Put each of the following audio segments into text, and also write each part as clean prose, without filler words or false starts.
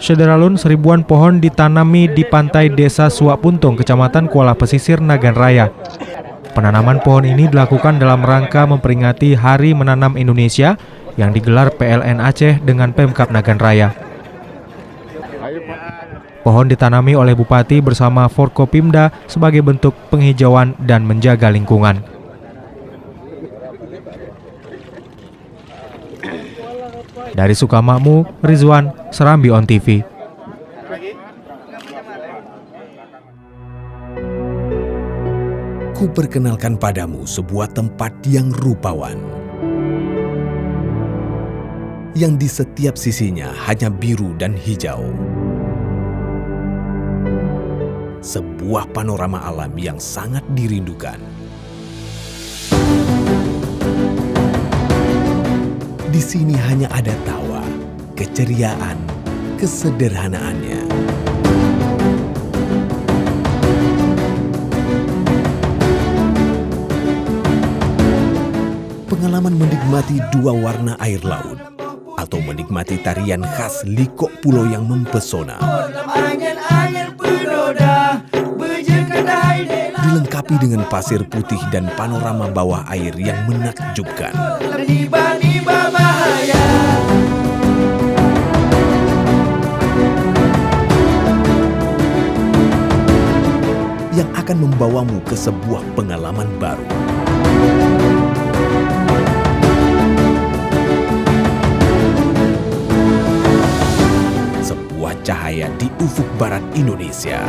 Sederalun, seribuan pohon ditanami di pantai Desa Suapuntung, Kecamatan Kuala Pesisir, Nagan Raya. Penanaman pohon ini dilakukan dalam rangka memperingati Hari Menanam Indonesia yang digelar PLN Aceh dengan Pemkab Nagan Raya. Pohon ditanami oleh Bupati bersama Forkopimda sebagai bentuk penghijauan dan menjaga lingkungan. Dari Sukamakmu, Rizwan, Serambi On TV. Ku perkenalkan padamu sebuah tempat yang rupawan, yang di setiap sisinya hanya biru dan hijau. Sebuah panorama alam yang sangat dirindukan. Di sini hanya ada tawa, keceriaan, kesederhanaannya. Pengalaman menikmati dua warna air laut atau menikmati tarian khas Likok Pulau yang mempesona. Dilengkapi dengan pasir putih dan panorama bawah air yang menakjubkan. Yang akan membawamu ke sebuah pengalaman baru. Sebuah cahaya di ufuk barat Indonesia.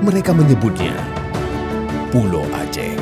Mereka menyebutnya Pulau Aceh.